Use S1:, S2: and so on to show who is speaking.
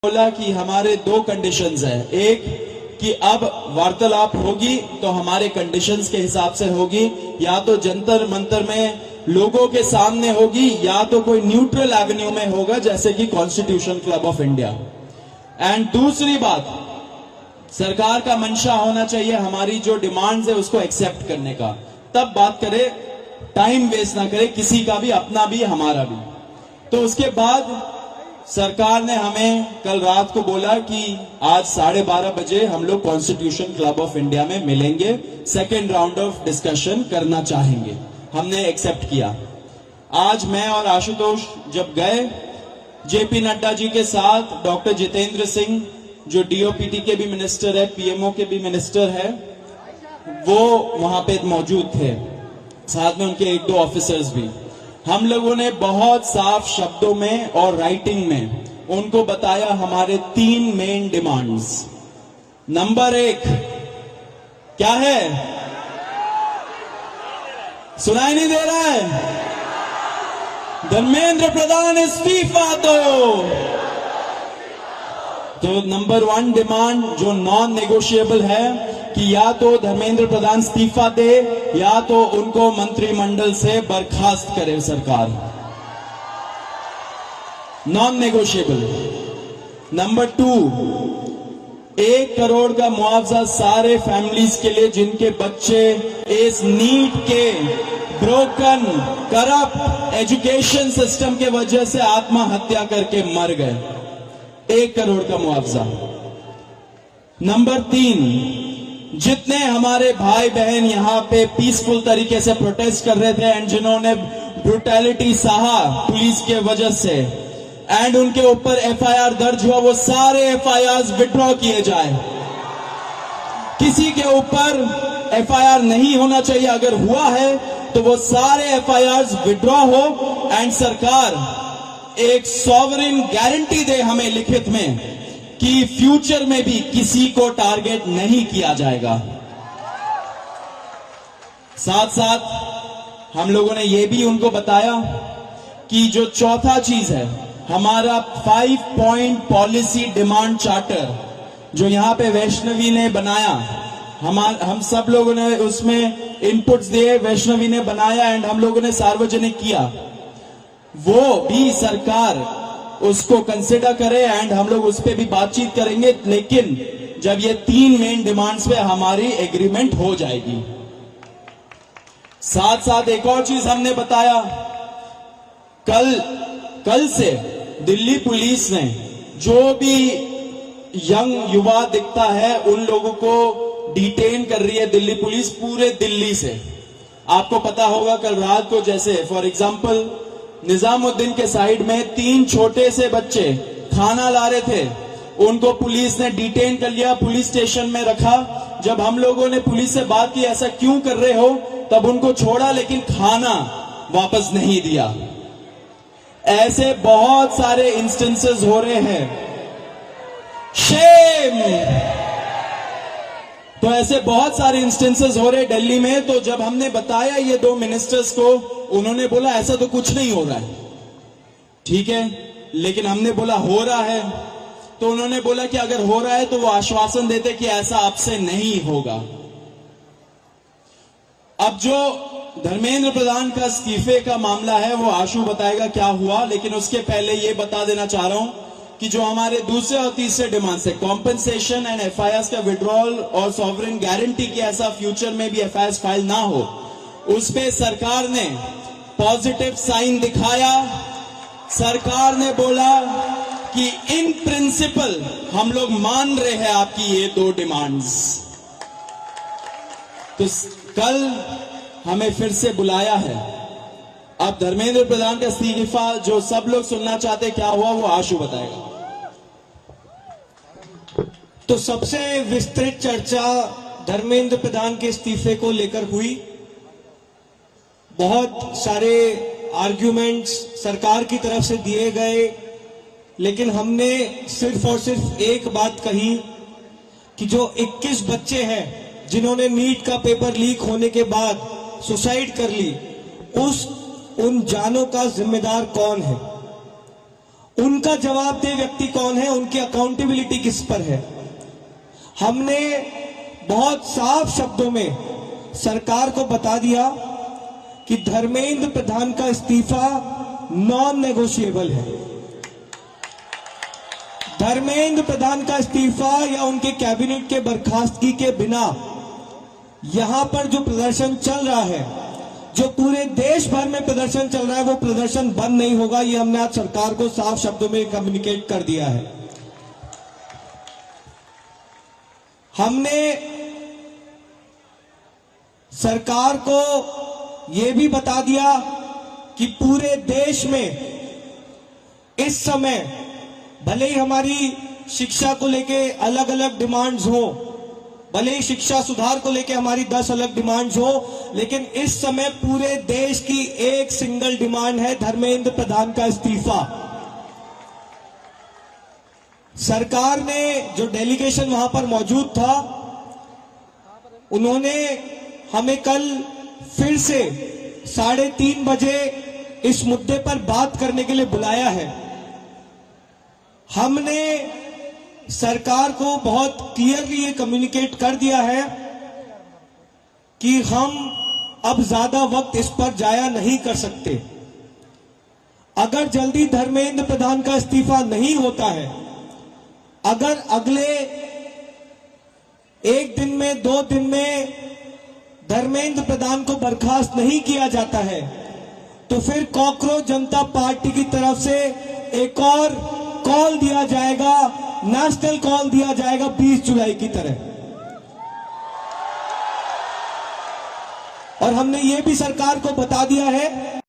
S1: बोला कि हमारे दो कंडीशंस हैं। एक कि अब वार्तालाप होगी तो हमारे कंडीशंस के हिसाब से होगी, या तो जंतर मंतर में लोगों के सामने होगी या तो कोई न्यूट्रल एवेन्यू में होगा जैसे कि constitution club of India. And दूसरी बात, सरकार का मंशा होना चाहिए हमारी जो डिमांड्स है उसको एक्सेप्ट करने का, तब बात करे, टाइम वेस्ट ना करे किसी का भी, अपना भी हमारा भी। तो उसके बाद सरकार ने हमें कल रात को बोला कि आज 12:30 बजे हम लोग कॉन्स्टिट्यूशन क्लब ऑफ इंडिया में मिलेंगे, सेकेंड राउंड ऑफ डिस्कशन करना चाहेंगे। हमने एक्सेप्ट किया। आज मैं और आशुतोष जब गए जेपी नड्डा जी के साथ, डॉक्टर जितेंद्र सिंह जो डीओपीटी के भी मिनिस्टर है, पीएमओ के भी मिनिस्टर है, वो वहां पे मौजूद थे, साथ में उनके एक दो ऑफिसर्स भी। हम लोगों ने बहुत साफ शब्दों में और राइटिंग में उनको बताया हमारे 3 मेन डिमांड्स। नंबर 1 क्या है? सुनाई नहीं दे रहा है? धर्मेंद्र प्रधान इस्तीफा दो। तो नंबर 1 डिमांड जो नॉन नेगोशिएबल है कि या तो धर्मेंद्र प्रधान इस्तीफा दे या तो उनको मंत्रिमंडल से बर्खास्त करे सरकार, नॉन नेगोशिएबल। नंबर 2, 1 करोड़ का मुआवजा सारे फैमिलीज के लिए जिनके बच्चे इस नीट के ब्रोकन करप्ट एजुकेशन सिस्टम के वजह से आत्महत्या करके मर गए, 1 करोड़ का मुआवजा। नंबर 3, जितने हमारे भाई बहन यहाँ पे पीसफुल तरीके से प्रोटेस्ट कर रहे थे एंड जिन्होंने ब्रुटैलिटी सहा पुलिस के वजह से एंड उनके ऊपर एफआईआर दर्ज हुआ, वो सारे एफआईआर विड्रॉ किए जाए। किसी के ऊपर एफआईआर नहीं होना चाहिए, अगर हुआ है तो वो सारे एफआईआर विड्रॉ हो एंड सरकार एक सॉवरेन गारंटी दे हमें लिखित में कि फ्यूचर में भी किसी को टारगेट नहीं किया जाएगा। साथ साथ हम लोगों ने यह भी उनको बताया कि जो चौथा चीज है हमारा 5 पॉइंट पॉलिसी डिमांड चार्टर जो यहां पे वैष्णवी ने बनाया, हम सब लोगों ने उसमें इनपुट्स दिए, वैष्णवी ने बनाया एंड हम लोगों ने सार्वजनिक किया, वो भी सरकार उसको कंसिडर करे एंड हम लोग उस पर भी बातचीत करेंगे, लेकिन जब ये 3 मेन डिमांड्स पे हमारी एग्रीमेंट हो जाएगी। साथ साथ एक और चीज हमने बताया, कल से दिल्ली पुलिस ने जो भी यंग युवा दिखता है उन लोगों को डिटेन कर रही है दिल्ली पुलिस पूरे दिल्ली से। आपको पता होगा कल रात को जैसे फॉर एग्जांपल निजामुद्दीन के साइड में 3 छोटे से बच्चे खाना ला रहे थे, उनको पुलिस ने डिटेन कर लिया, पुलिस स्टेशन में रखा। जब हम लोगों ने पुलिस से बात की ऐसा क्यों कर रहे हो, तब उनको छोड़ा लेकिन खाना वापस नहीं दिया। ऐसे बहुत सारे इंस्टेंसेस हो रहे हैं, शेम। तो ऐसे बहुत सारे इंस्टेंसेस हो रहे दिल्ली में। तो जब हमने बताया ये 2 मिनिस्टर्स को, उन्होंने बोला ऐसा तो कुछ नहीं हो रहा है। ठीक है, लेकिन हमने बोला हो रहा है, तो उन्होंने बोला कि अगर हो रहा है तो वो आश्वासन देते कि ऐसा आपसे नहीं होगा। अब जो धर्मेंद्र प्रधान का इस्तीफे का मामला है वो आशु बताएगा क्या हुआ, लेकिन उसके पहले ये बता देना चाह रहा हूं कि जो हमारे दूसरे और तीसरे डिमांड्स है, कॉम्पेंसेशन एंड एफआईआर का विड्रॉल और सॉवरेन गारंटी की ऐसा फ्यूचर में भी एफआईआर फाइल ना हो, उस पे सरकार ने पॉजिटिव साइन दिखाया। सरकार ने बोला कि इन प्रिंसिपल हम लोग मान रहे हैं आपकी ये 2 डिमांड्स। तो कल हमें फिर से बुलाया है। अब धर्मेंद्र प्रधान का इस्तीफा जो सब लोग सुनना चाहते क्या हुआ वो आशु बताएगा।
S2: तो सबसे विस्तृत चर्चा धर्मेंद्र प्रधान के इस्तीफे को लेकर हुई। बहुत सारे आर्ग्यूमेंट्स सरकार की तरफ से दिए गए, लेकिन हमने सिर्फ और सिर्फ एक बात कही कि जो 21 बच्चे हैं जिन्होंने नीट का पेपर लीक होने के बाद सुसाइड कर ली, उन जानों का जिम्मेदार कौन है, उनका जवाबदेह व्यक्ति कौन है, उनकी अकाउंटेबिलिटी किस पर है। हमने बहुत साफ शब्दों में सरकार को बता दिया कि धर्मेंद्र प्रधान का इस्तीफा नॉन नेगोशिएबल है। धर्मेंद्र प्रधान का इस्तीफा या उनके कैबिनेट के बर्खास्तगी के बिना यहां पर जो प्रदर्शन चल रहा है, जो पूरे देश भर में प्रदर्शन चल रहा है, वो प्रदर्शन बंद नहीं होगा। ये हमने आज सरकार को साफ शब्दों में कम्युनिकेट कर दिया है। हमने सरकार को यह भी बता दिया कि पूरे देश में इस समय भले ही हमारी शिक्षा को लेके अलग अलग डिमांड्स हो, भले ही शिक्षा सुधार को लेके हमारी 10 अलग डिमांड्स हो, लेकिन इस समय पूरे देश की एक सिंगल डिमांड है, धर्मेंद्र प्रधान का इस्तीफा। सरकार ने जो डेलीगेशन वहां पर मौजूद था, उन्होंने हमें कल फिर से 3:30 बजे इस मुद्दे पर बात करने के लिए बुलाया है। हमने सरकार को बहुत क्लियरली ये कम्युनिकेट कर दिया है कि हम अब ज्यादा वक्त इस पर जाया नहीं कर सकते। अगर जल्दी धर्मेंद्र प्रधान का इस्तीफा नहीं होता है, अगर अगले 1 दिन में 2 दिन में धर्मेंद्र प्रधान को बर्खास्त नहीं किया जाता है, तो फिर कॉकरोच जनता पार्टी की तरफ से एक और कॉल दिया जाएगा, नेशनल कॉल दिया जाएगा 20 जुलाई की तरह। और हमने ये भी सरकार को बता दिया है